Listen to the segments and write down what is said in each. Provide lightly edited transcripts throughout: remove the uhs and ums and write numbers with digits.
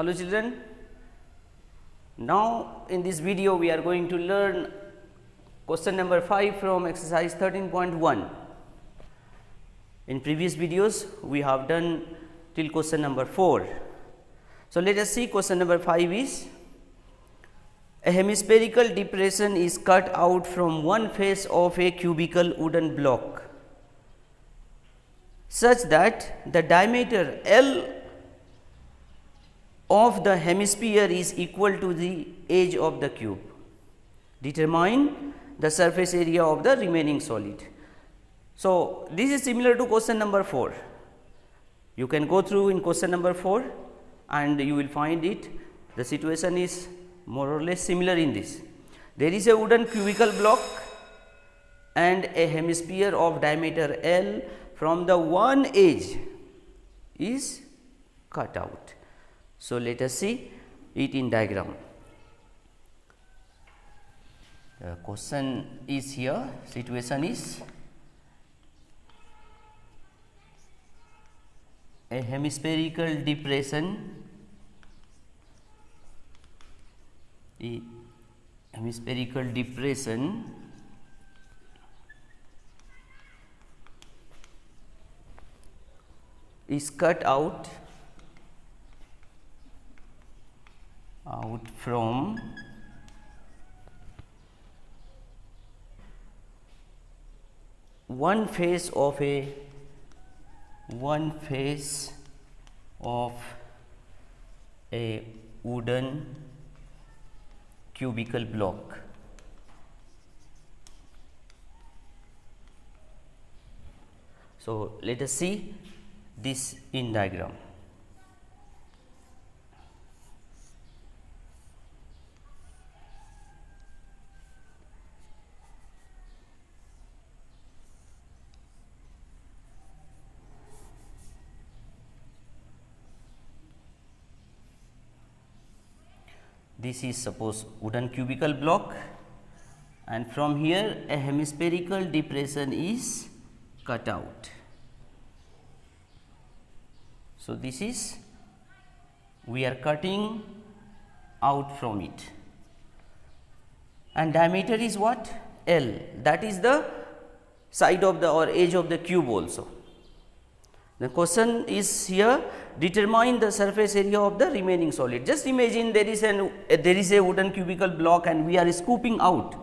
Hello children, now in this video we are going to learn question number 5 from exercise 13.1. In previous videos we have done till question number 4. So, let us see question number 5 is a hemispherical depression is cut out from one face of a cubical wooden block such that the diameter L of the hemisphere is equal to the edge of the cube. Determine the surface area of the remaining solid. So, this is similar to question number 4. You can go through in question number 4 and you will find it. The situation is more or less similar in this. There is a wooden cubical block and a hemisphere of diameter L from the one edge is cut out. So, let us see it in diagram. The question is here, situation is a hemispherical depression is cut out from one face of a wooden cubical block. So, let us see this in diagram. This is suppose wooden cubical block and from here a hemispherical depression is cut out. So, this is we are cutting out from it and diameter is what? L, that is the side of the or edge of the cube also. The question is here, determine the surface area of the remaining solid. Just imagine there is a wooden cubical block and we are scooping out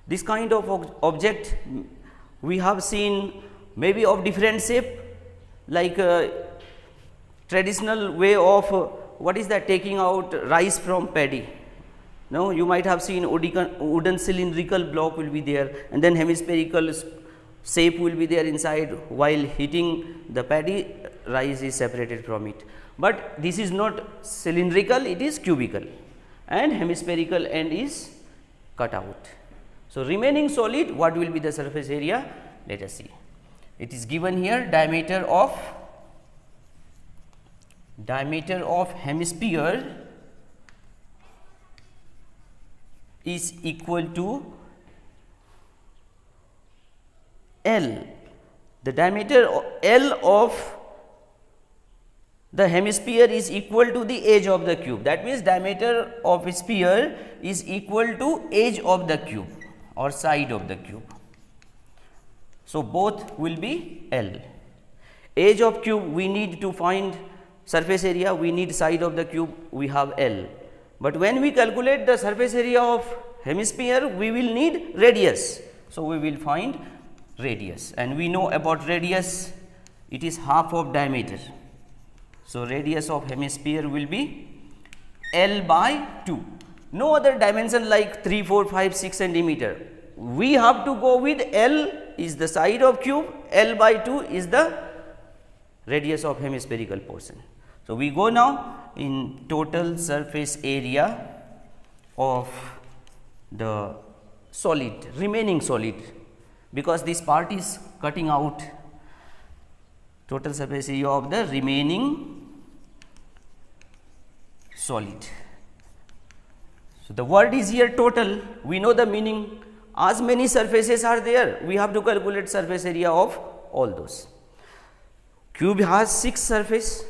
this kind of object. We have seen maybe of different shape, like traditional way of what is that, taking out rice from paddy. No, you might have seen wooden cylindrical block will be there and then hemispherical shape will be there inside. While heating the paddy, rice is separated from it, but this is not cylindrical, it is cubical and hemispherical end is cut out. So, remaining solid, what will be the surface area? Let us see. It is given here, diameter of hemisphere is equal to L. The diameter L of the hemisphere is equal to the edge of the cube. That means, diameter of a sphere is equal to edge of the cube or side of the cube. So, both will be L. Edge of cube we need to find surface area, we need side of the cube, we have L. But when we calculate the surface area of hemisphere, we will need radius. So, we will find radius and we know about radius, it is half of diameter. So, radius of hemisphere will be L by 2. No other dimension like 3, 4, 5, 6 centimeter. We have to go with L is the side of cube, L by 2 is the radius of hemispherical portion. So, we go now in total surface area of the solid, remaining solid, because this part is cutting out. Total surface area of the remaining solid. So, the word is here total, we know the meaning. As many surfaces are there, we have to calculate surface area of all those. Cube has 6 surface,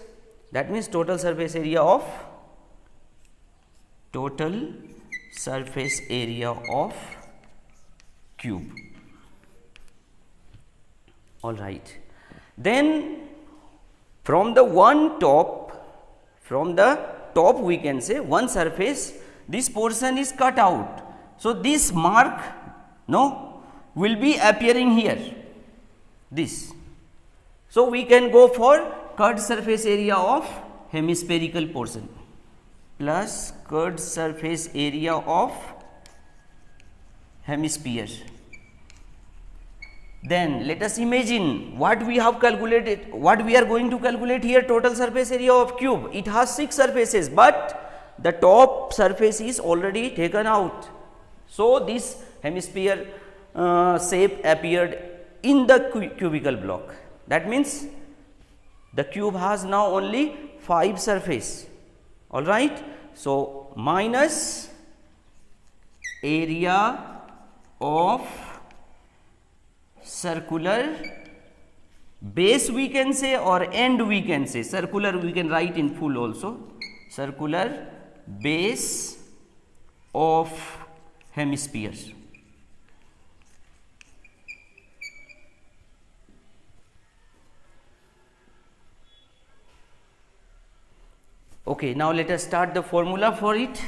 that means total surface area of total surface area of cube. All right. Then from the top we can say one surface, this portion is cut out. So this mark will be appearing here, this. So we can go for cut surface area of hemispherical portion plus cut surface area of hemisphere. Then let us imagine what we have calculated, what we are going to calculate here, total surface area of cube. It has 6 surfaces, but the top surface is already taken out. So this hemisphere shape appeared in the cubical block. That means the cube has now only 5 surface. All right. So minus area of circular base we can say, or end we can say. Circular we can write in full also. Circular base of hemisphere. Okay, now let us start the formula for it.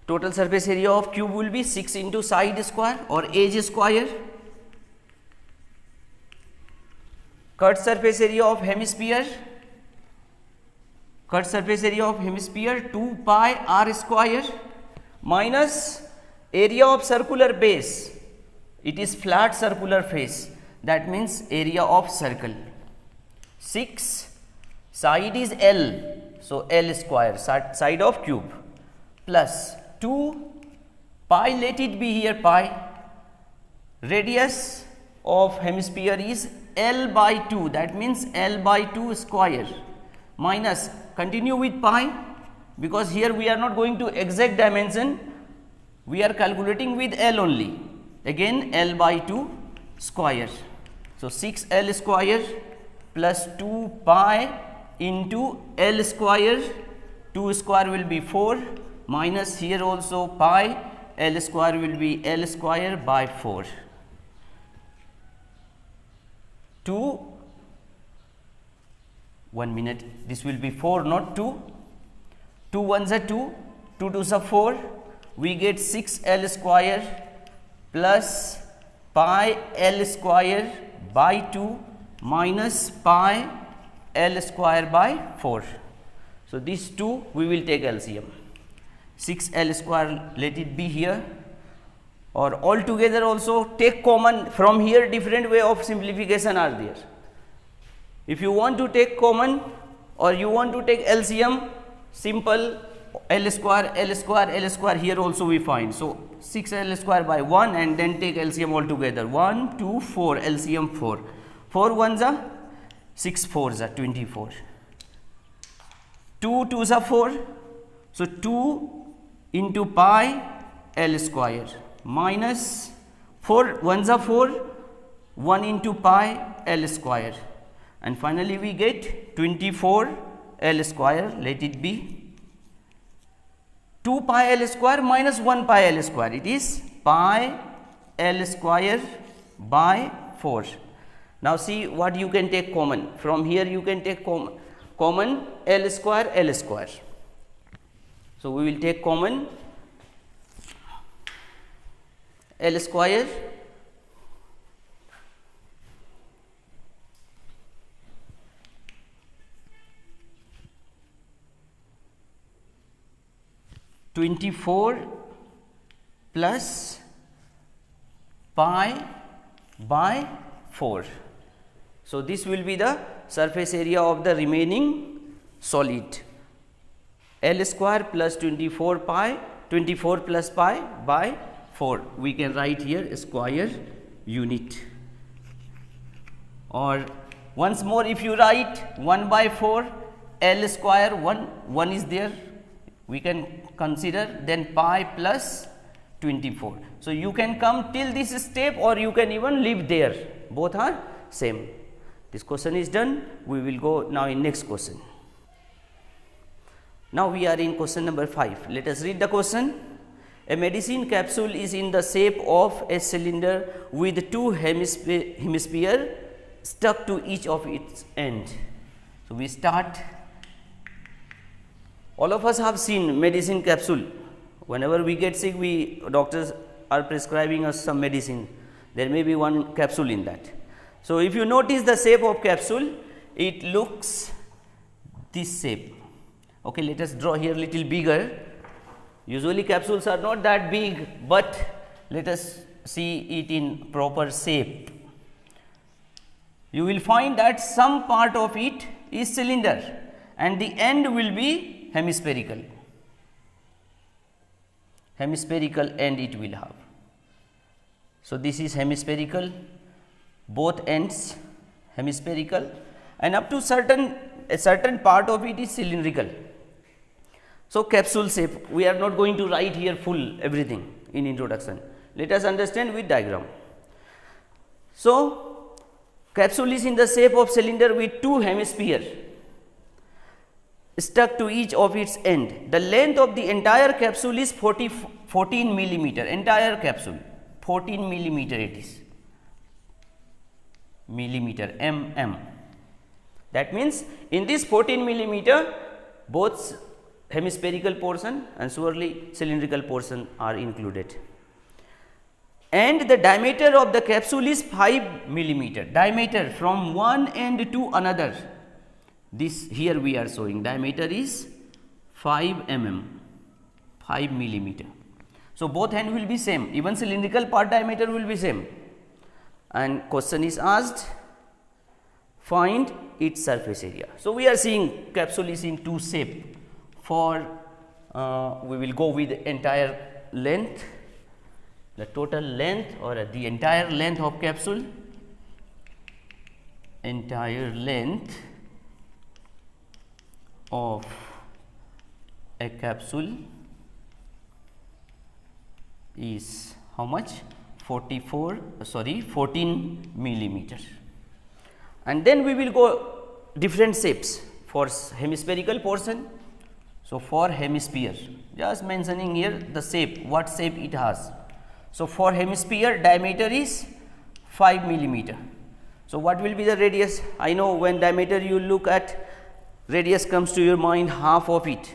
Total surface area of cube will be 6 into side square or edge square. Cut surface area of hemisphere. Cut surface area of hemisphere 2 pi r square minus area of circular base. It is flat circular face. That means area of circle. 6. Side is L, so L square, side of cube, plus 2 pi, let it be here pi. Radius of hemisphere is L by 2, that means L by 2 square, minus, continue with pi, because here we are not going to exact dimension, we are calculating with L only, again L by 2 square. So 6L square plus 2 pi into L square, 2 square will be 4, minus here also pi, L square will be L square by 4. 2, 1 minute, this will be 4 not 2, 2 1s are 2, 2 2s are 4, we get 6L square plus pi L square by 2 minus pi L square by 4. So these two we will take LCM. 6L square, let it be here, or all together also take common. From here different way of simplification are there. If you want to take common or you want to take LCM, simple L square, L square, L square, here also we find. So 6L square by 1 and then take LCM all together. 1, 2, 4, LCM 4. 4 1s are 6 4s are 24. 2 2s are 4. So 2 into pi L square minus 4 1s are 4, 1 into pi L square, and finally we get 24 L square, let it be 2 pi L square minus 1 pi L square, it is pi L square by 4. Now see what you can take common. From here you can take common L square, L square. So we will take common L square (24) plus pi by 4. So this will be the surface area of the remaining solid. L square plus 24 pi, 24 plus pi by 4. We can write here square unit. Or once more, if you write 1 by 4 L square, 1 is there, we can consider, then pi plus 24. So you can come till this step or you can even leave there, both are same. This question is done. We will go now in next question. Now we are in question number 5. Let us read the question. A medicine capsule is in the shape of a cylinder with two hemisphere stuck to each of its end. So we start. All of us have seen medicine capsule. Whenever we get sick, doctors are prescribing us some medicine. There may be one capsule in that. So if you notice the shape of capsule, it looks this shape. Okay, let us draw here little bigger. Usually capsules are not that big, but let us see it in proper shape. You will find that some part of it is cylinder and the end will be hemispherical. Hemispherical end it will have. So this is hemispherical, both ends hemispherical, and up to a certain part of it is cylindrical. So capsule shape, we are not going to write here full everything in introduction. Let us understand with diagram. So capsule is in the shape of cylinder with two hemisphere stuck to each of its end. The length of the entire capsule is 14 millimeter. Entire capsule 14 millimeter it is. Millimeter, mm. That means in this 14 millimeter, both hemispherical portion and surely cylindrical portion are included. And the diameter of the capsule is 5 millimeter. Diameter from one end to another. This here we are showing diameter is 5 mm, 5 millimeter. So both end will be same, even cylindrical part diameter will be same. And question is asked, find its surface area. So we are seeing capsule is in two shape. For we will go with the entire length, the total length or the entire length of capsule, entire length of a capsule is how much? 14 millimeter. And then we will go different shapes for hemispherical portion. So for hemisphere, just mentioning here the shape, what shape it has. So for hemisphere diameter is 5 millimeter. So what will be the radius? I know when diameter you look at, radius comes to your mind half of it.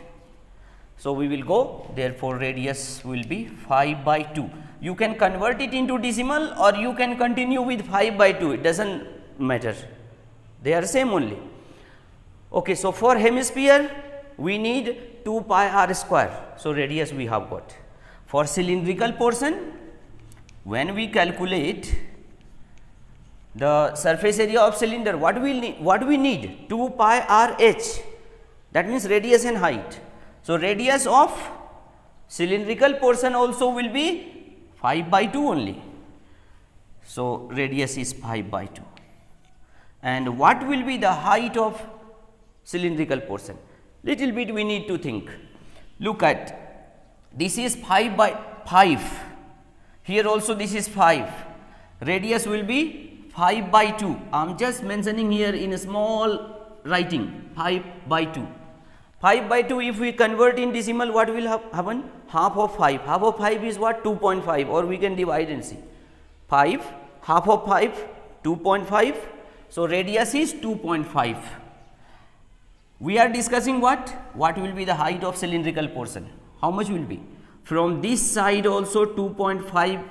So we will go, therefore radius will be 5 by 2. You can convert it into decimal or you can continue with 5 by 2, it does not matter, they are same only. Okay, so for hemisphere we need 2 pi r square. So radius we have got. For cylindrical portion, when we calculate the surface area of cylinder, what we need 2 pi r h, that means radius and height. So radius of cylindrical portion also will be 5 by 2 only. So radius is 5 by 2. And what will be the height of cylindrical portion? Little bit we need to think. Look at, this is 5 by 5, here also this is 5, radius will be 5 by 2. I am just mentioning here in a small writing 5 by 2. 5 by 2 if we convert in decimal, what will happen? Half of 5. Half of 5 is what? 2.5, or we can divide and see. 5, half of 5, 2.5. So radius is 2.5. We are discussing what? What will be the height of cylindrical portion? How much will be? From this side also 2.5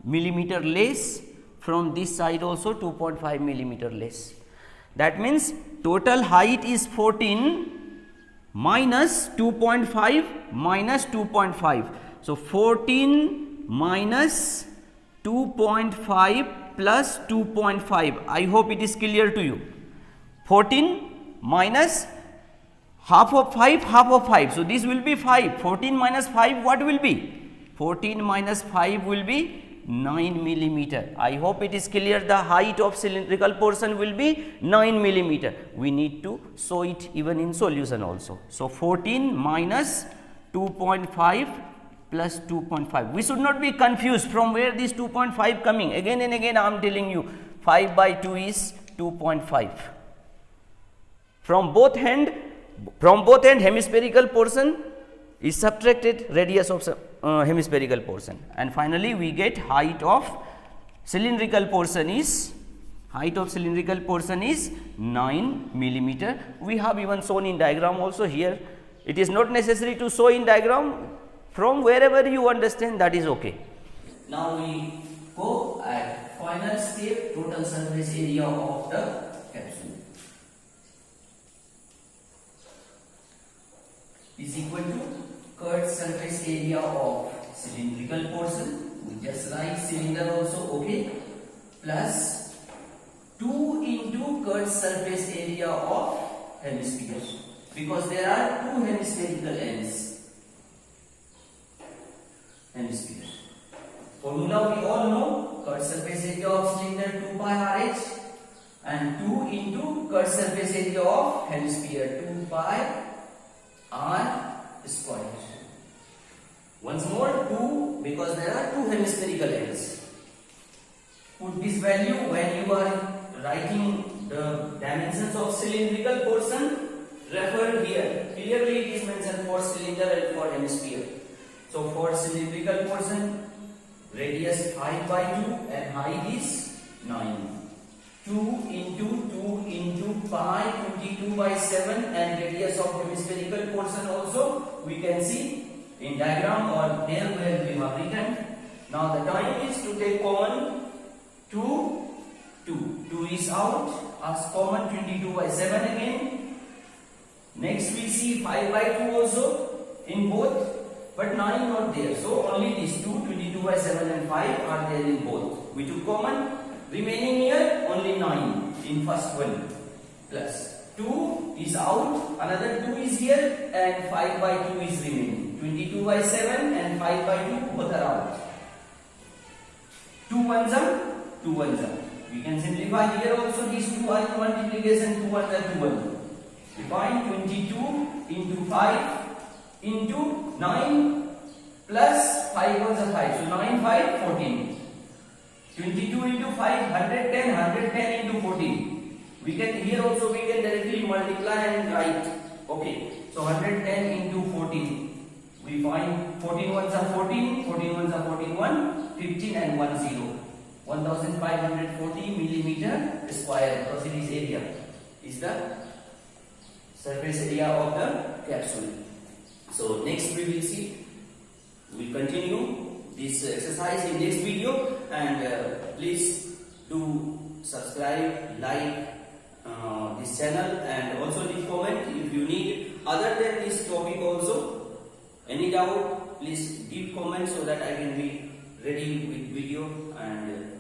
millimeter less, from this side also 2.5 millimeter less. That means total height is 14 minus 2.5 minus 2.5. So 14 minus 2.5 plus 2.5. I hope it is clear to you. 14 minus half of 5, half of 5. So this will be 5. 14 minus 5, what will be? 14 minus 5 will be 9 millimeter. I hope it is clear. The height of cylindrical portion will be 9 millimeter. We need to show it even in solution also. So 14 minus 2.5 plus 2.5. We should not be confused from where this 2.5 coming. Again and again I am telling you, 5 by 2 is 2.5. From both hand from both end hemispherical portion is subtracted radius of hemispherical portion, and finally we get height of cylindrical portion is 9 millimeter. We have even shown in diagram also here. It is not necessary to show in diagram, from wherever you understand, that is okay. Now we go at final step, total surface area of the capsule is equal to curved surface area of cylindrical portion. We just write cylinder also, okay, plus 2 into curved surface area of hemisphere, because there are two hemispherical ends. Hemisphere. Formula we all know, curved surface area of cylinder 2 pi RH, and 2 into curved surface area of hemisphere 2 pi R square. Once more 2, because there are two hemispherical ends. Put this value when you are writing the dimensions of cylindrical portion, refer here. Clearly it is mentioned for cylinder and for hemisphere. So for cylindrical portion, radius 5 by 2 and height is 9. 2 into pi 22 by 7, and radius of hemispherical portion also we can see in diagram or there where we have written. Now the time is to take common 2 is out, as common 22 by 7 again. Next we see 5 by 2 also in both, but 9 not there, so only these 22 by 7 and 5 are there in both. We took common, remaining here only 9 in first one, plus 2 is out, another 2 is here, and 5 by 2 is remaining. 22 by 7 and 5 by 2 both are out. 2 ones are 2 ones are. We can simplify here also, these 2 are multiplication, 2 ones are 2 ones. We find 22 into 5 into 9 plus 5 ones are 5. So 9, 5, 14. 22 into 5, 110, 110 into 14. We can, here also we can directly multiply and write. Okay. So 110 into 14. We find 14 ones are 14, 14 ones are 41, 15 and 1 0. 1540 millimeter square approximate area is the surface area of the capsule. So next we will see, we will continue this exercise in next video, and please do subscribe, like this channel, and also leave comment if you need other than this topic also. Any doubt, please give comment so that I can be ready with video and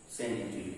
send it to you.